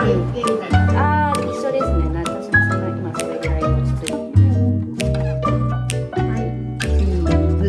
言ってみたいな。一緒ですね。私も今それぐらい落ち着いて。はい、チーズ。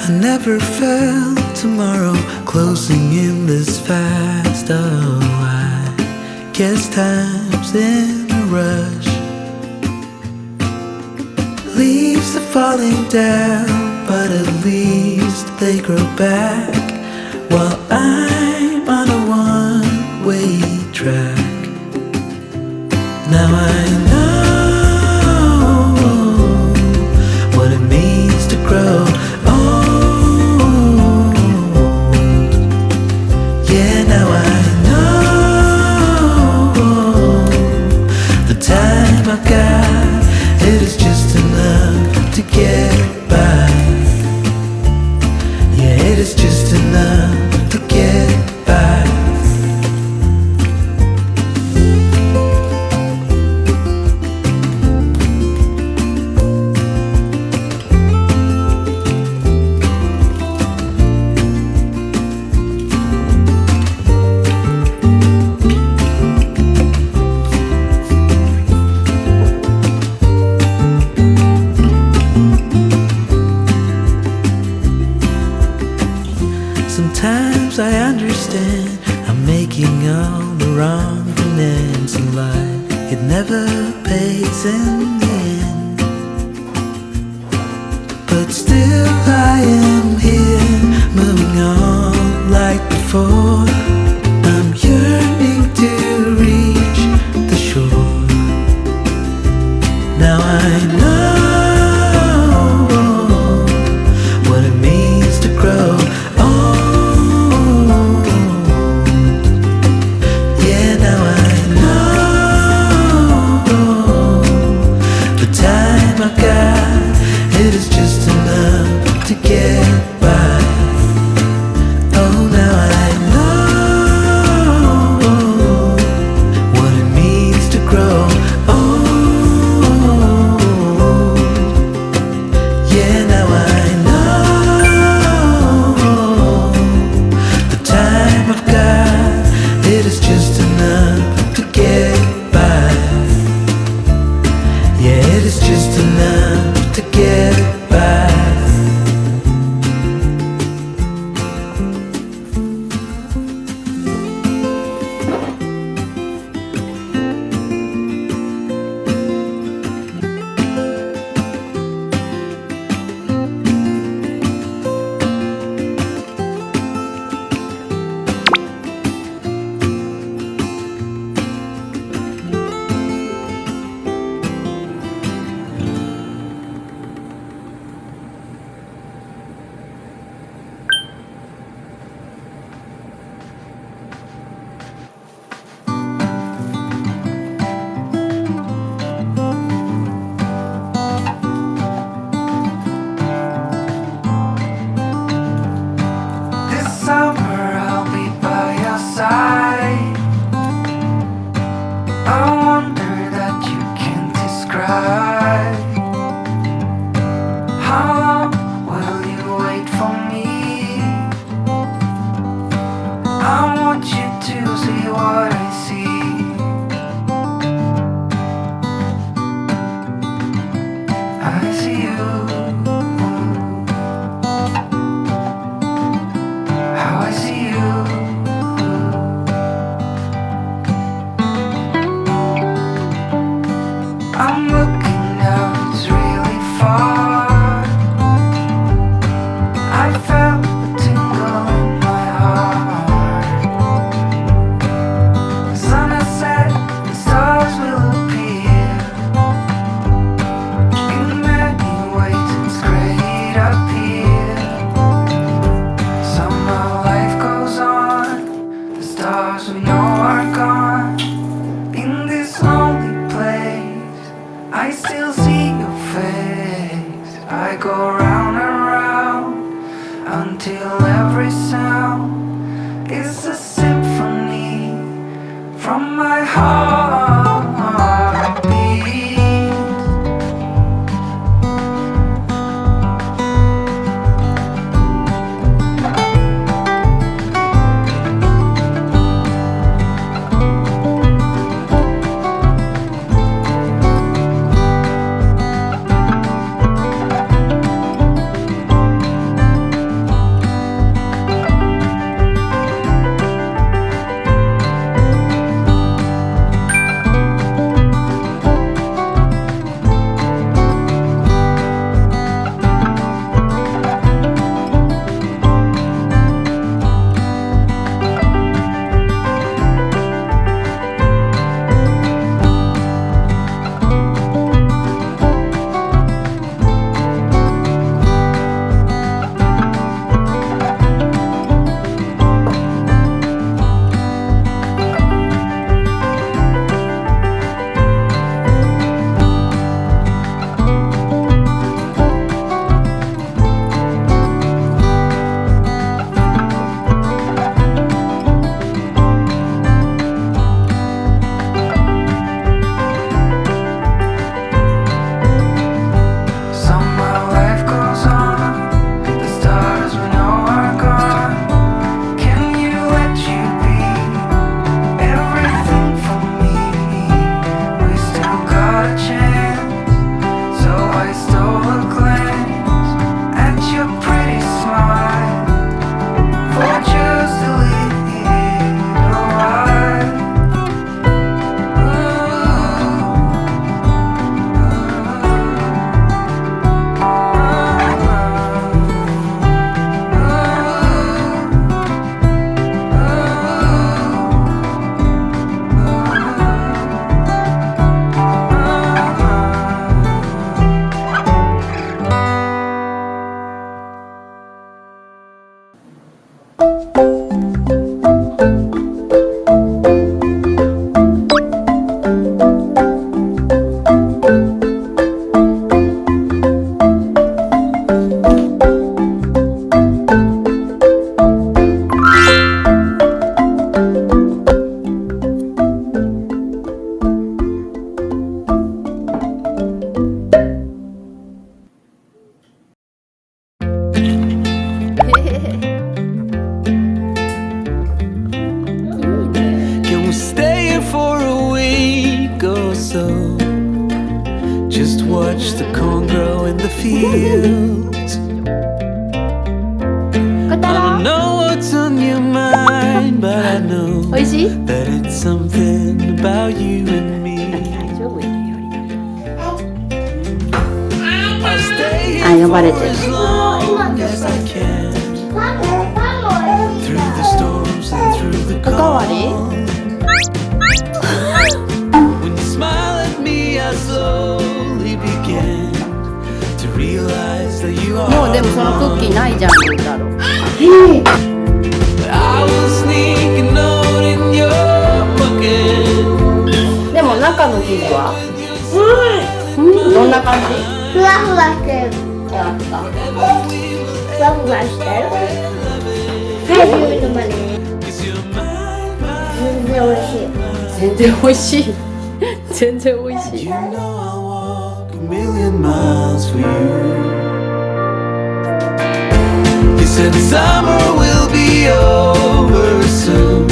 I never felt tomorrow closing in this fast. Oh, I guess time's in a rush. Leaves are falling down, but at least they grow back, while I'm on a one-way track. Now I know what it means to grow old. Yeah, now I know the time I've got, it is just enough to get by. Yeah, it is just enough to get by. Sometimes I understand I'm making all the wrong commands in life. It never pays in the end, but still I am here, moving on like before. I'm yearning to reach the shore. Now I know what it means to grow. I've got, it is just enough to get by. Oh, now I know what it means to grow old. Yeah, now I know the time I've got, it is just enough to get by. Yeah, it is just enough to get by. feels. こた I ら don't know what's on your mind, but I know おいしい that it's something about you and me. 大丈夫よ I'll stay あ、 here 呼ばれ for てる as long as I can. Through the storms and through the おかわり calm. When you smile at me, I slowly begin to realize that you are もうでもそのクッキーないじゃんりんたろう I will sneak a note in your pocket. でも中の生地はどんな感じふわふわしてる。やったふわふわしてる。はい、言うのまで。 'Cause you're mine, 全然美味しい。全然美味しい全然美味しい you know I'll walk a million miles for you. You said summer will be over soon.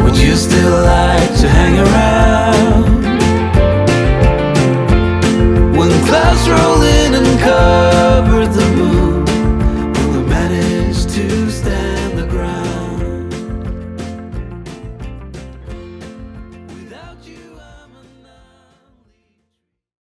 Would you still like to hang around? When clouds roll